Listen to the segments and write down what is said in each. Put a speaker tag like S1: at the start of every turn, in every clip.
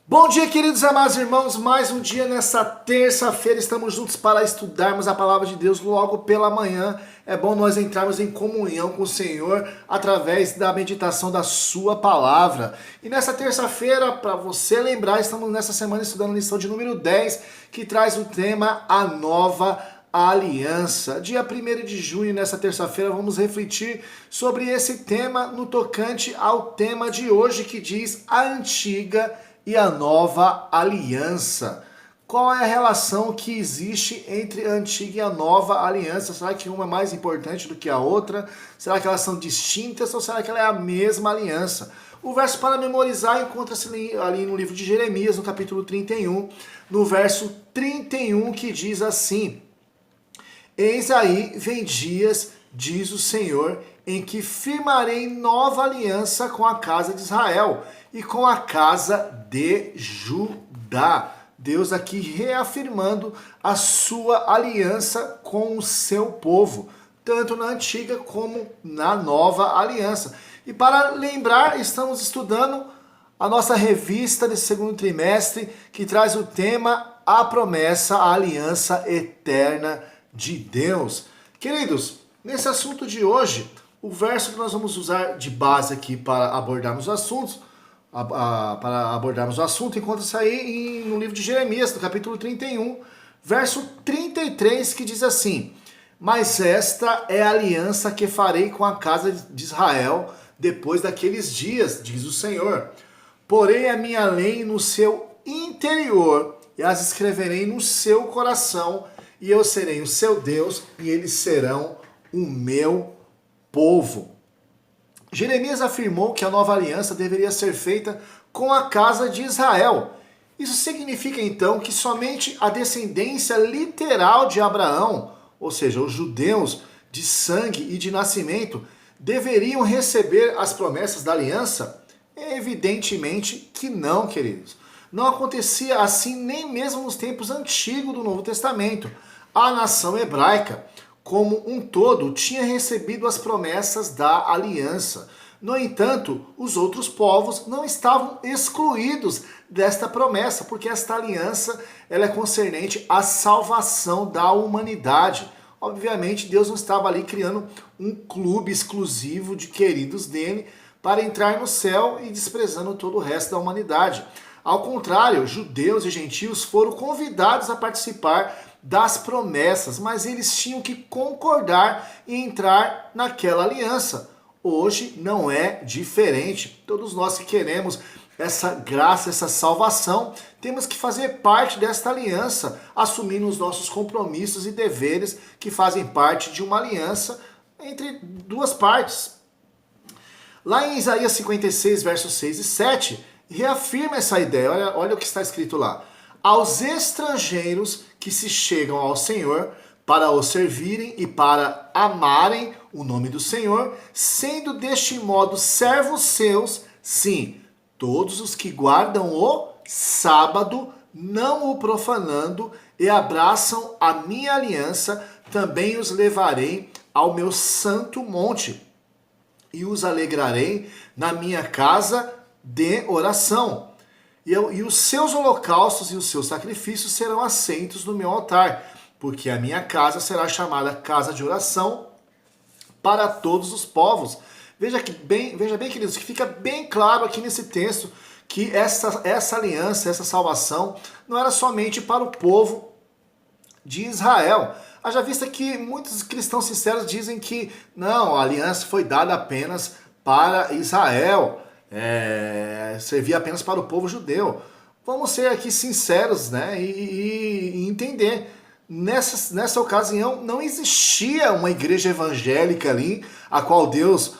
S1: Bom dia, queridos e amados irmãos, mais um dia nessa terça-feira, estamos juntos para estudarmos a palavra de Deus logo pela manhã. É bom nós entrarmos em comunhão com o Senhor através da meditação da sua palavra. E nessa terça-feira, para você lembrar, estamos nessa semana estudando a lição de número 10, que traz o tema A Nova Aliança. Dia 1º de junho, nessa terça-feira, vamos refletir sobre esse tema no tocante ao tema de hoje, que diz a antiga e a nova aliança. Qual é a relação que existe entre a antiga e a nova aliança? Será que uma é mais importante do que a outra? Será que elas são distintas ou será que ela é a mesma aliança? O verso para memorizar encontra-se ali no livro de Jeremias, no capítulo 31, no verso 31, que diz assim: Eis aí vem dias, diz o Senhor, em que firmarei nova aliança com a casa de Israel e com a casa de Judá. Deus aqui reafirmando a sua aliança com o seu povo, tanto na antiga como na nova aliança. E para lembrar, estamos estudando a nossa revista desse segundo trimestre, que traz o tema A Promessa, a Aliança Eterna de Deus. Queridos, nesse assunto de hoje, o verso que nós vamos usar de base aqui para abordarmos os assuntos, encontra-se aí no livro de Jeremias, no capítulo 31, verso 33, que diz assim: Mas esta é a aliança que farei com a casa de Israel depois daqueles dias, diz o Senhor. Porei a minha lei no seu interior e as escreverei no seu coração, e eu serei o seu Deus e eles serão o meu povo. Jeremias afirmou que a nova aliança deveria ser feita com a casa de Israel. Isso significa então que somente a descendência literal de Abraão, ou seja, os judeus de sangue e de nascimento, deveriam receber as promessas da aliança? Evidentemente que não, queridos. Não acontecia assim nem mesmo nos tempos antigos do Novo Testamento. A nação hebraica, como um todo, tinha recebido as promessas da aliança. No entanto, os outros povos não estavam excluídos desta promessa, porque esta aliança ela é concernente à salvação da humanidade. Obviamente, Deus não estava ali criando um clube exclusivo de queridos dele para entrar no céu e desprezando todo o resto da humanidade. Ao contrário, judeus e gentios foram convidados a participar das promessas, mas eles tinham que concordar e entrar naquela aliança. Hoje não é diferente. Todos nós que queremos essa graça, essa salvação, temos que fazer parte desta aliança, assumindo os nossos compromissos e deveres que fazem parte de uma aliança entre duas partes. Lá em Isaías 56, versos 6 e 7, reafirma essa ideia. Olha o que está escrito lá. Aos estrangeiros que se chegam ao Senhor para o servirem e para amarem o nome do Senhor, sendo deste modo servos seus, sim, todos os que guardam o sábado, não o profanando, e abraçam a minha aliança, também os levarei ao meu santo monte, e os alegrarei na minha casa de oração. E os seus holocaustos e os seus sacrifícios serão assentos no meu altar, porque a minha casa será chamada casa de oração para todos os povos. Veja bem, queridos, que fica bem claro aqui nesse texto que essa aliança, essa salvação, não era somente para o povo de Israel. Haja vista que muitos cristãos sinceros dizem que não, a aliança foi dada apenas para Israel. Servia apenas para o povo judeu. Vamos ser aqui sinceros, né, e entender. Nessa ocasião não existia uma igreja evangélica ali, a qual Deus,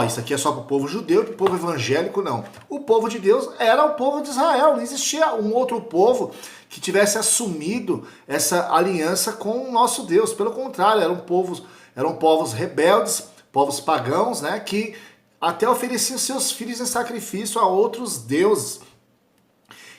S1: isso aqui é só para o povo judeu, para o povo evangélico não. O povo de Deus era o povo de Israel, não existia um outro povo que tivesse assumido essa aliança com o nosso Deus. Pelo contrário, eram povos rebeldes, povos pagãos, né, que até ofereciam seus filhos em sacrifício a outros deuses.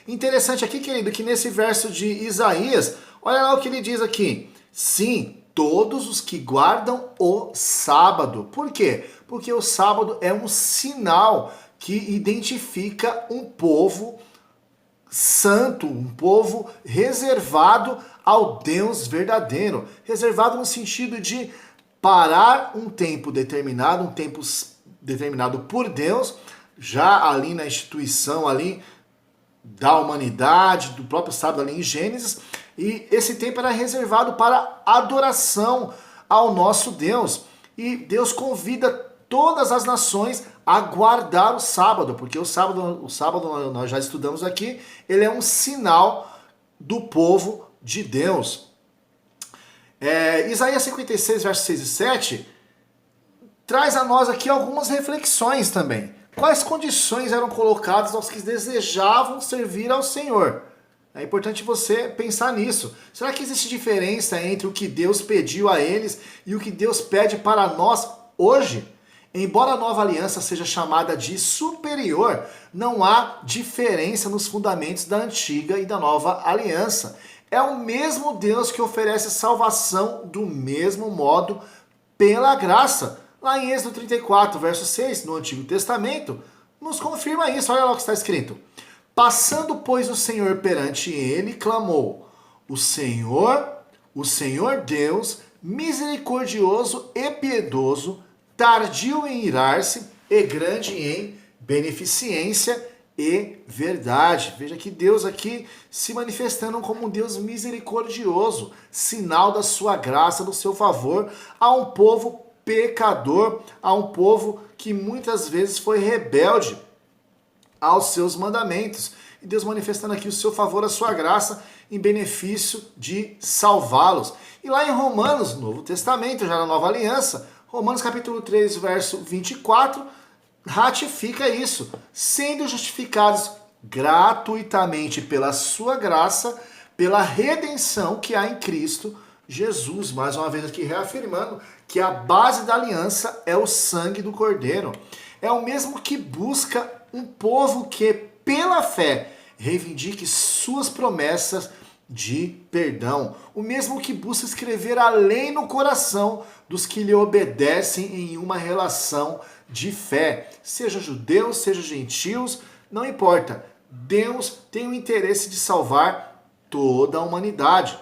S1: Interessante aqui, querido, que nesse verso de Isaías, olha lá o que ele diz aqui. Sim, todos os que guardam o sábado. Por quê? Porque o sábado é um sinal que identifica um povo santo, um povo reservado ao Deus verdadeiro. Reservado no sentido de parar um tempo determinado por Deus, já ali na instituição ali da humanidade, do próprio sábado ali em Gênesis, e esse tempo era reservado para adoração ao nosso Deus. E Deus convida todas as nações a guardar o sábado, porque o sábado nós já estudamos aqui, ele é um sinal do povo de Deus. Isaías 56, versos 6 e 7, traz a nós aqui algumas reflexões também. Quais condições eram colocadas aos que desejavam servir ao Senhor? É importante você pensar nisso. Será que existe diferença entre o que Deus pediu a eles e o que Deus pede para nós hoje? Embora a nova aliança seja chamada de superior, não há diferença nos fundamentos da antiga e da nova aliança. É o mesmo Deus que oferece salvação do mesmo modo pela graça. Lá em Êxodo 34, verso 6, no Antigo Testamento, nos confirma isso. Olha lá o que está escrito. Passando, pois, o Senhor perante ele, clamou: o Senhor Deus, misericordioso e piedoso, tardio em irar-se e grande em beneficência e verdade. Veja que Deus aqui se manifestando como um Deus misericordioso, sinal da sua graça, do seu favor a um povo pecador, a um povo que muitas vezes foi rebelde aos seus mandamentos. E Deus manifestando aqui o seu favor, a sua graça, em benefício de salvá-los. E lá em Romanos, Novo Testamento, já na Nova Aliança, Romanos capítulo 3, verso 24, ratifica isso. Sendo justificados gratuitamente pela sua graça, pela redenção que há em Cristo Jesus. Mais uma vez aqui reafirmando que a base da aliança é o sangue do Cordeiro. É o mesmo que busca um povo que, pela fé, reivindique suas promessas de perdão. O mesmo que busca escrever a lei no coração dos que lhe obedecem em uma relação de fé. Seja judeus, seja gentios, não importa. Deus tem o interesse de salvar toda a humanidade.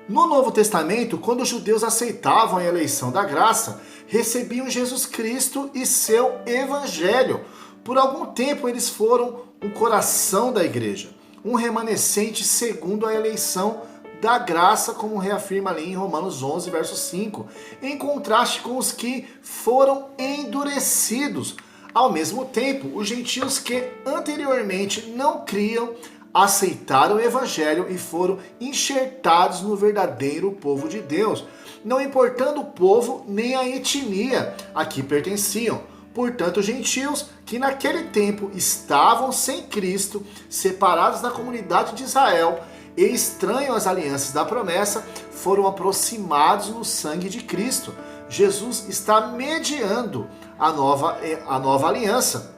S1: No Novo Testamento, quando os judeus aceitavam a eleição da graça, recebiam Jesus Cristo e seu Evangelho. Por algum tempo eles foram o coração da igreja, um remanescente segundo a eleição da graça, como reafirma ali em Romanos 11, verso 5, em contraste com os que foram endurecidos. Ao mesmo tempo, os gentios que anteriormente não criam, aceitaram o Evangelho e foram enxertados no verdadeiro povo de Deus, não importando o povo nem a etnia a que pertenciam. Portanto, gentios que naquele tempo estavam sem Cristo, separados da comunidade de Israel e estranhos às alianças da promessa, foram aproximados no sangue de Cristo. Jesus está mediando a nova aliança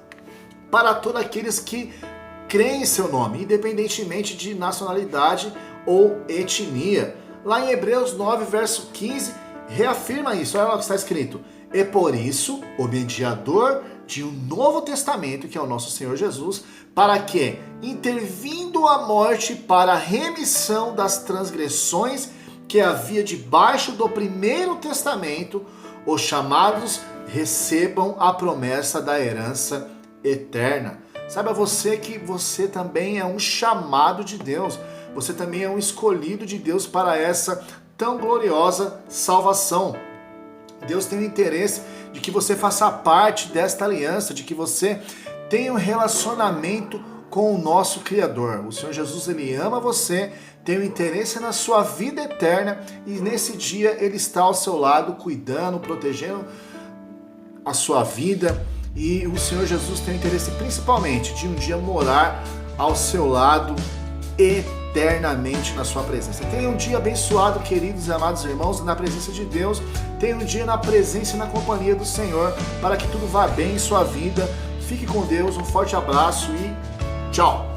S1: para todos aqueles que creem em seu nome, independentemente de nacionalidade ou etnia. Lá em Hebreus 9, verso 15, reafirma isso. Olha lá o que está escrito. E por isso, o mediador de um novo testamento, que é o nosso Senhor Jesus, para que, intervindo a morte para a remissão das transgressões que havia debaixo do primeiro testamento, os chamados recebam a promessa da herança eterna. Saiba você que você também é um chamado de Deus, você também é um escolhido de Deus para essa tão gloriosa salvação. Deus tem o interesse de que você faça parte desta aliança, de que você tenha um relacionamento com o nosso Criador. O Senhor Jesus, Ele ama você, tem um interesse na sua vida eterna e nesse dia Ele está ao seu lado, cuidando, protegendo a sua vida. E o Senhor Jesus tem o interesse principalmente de um dia morar ao seu lado eternamente na sua presença. Tenha um dia abençoado, queridos e amados irmãos, na presença de Deus. Tenha um dia na presença e na companhia do Senhor, para que tudo vá bem em sua vida. Fique com Deus, um forte abraço e tchau!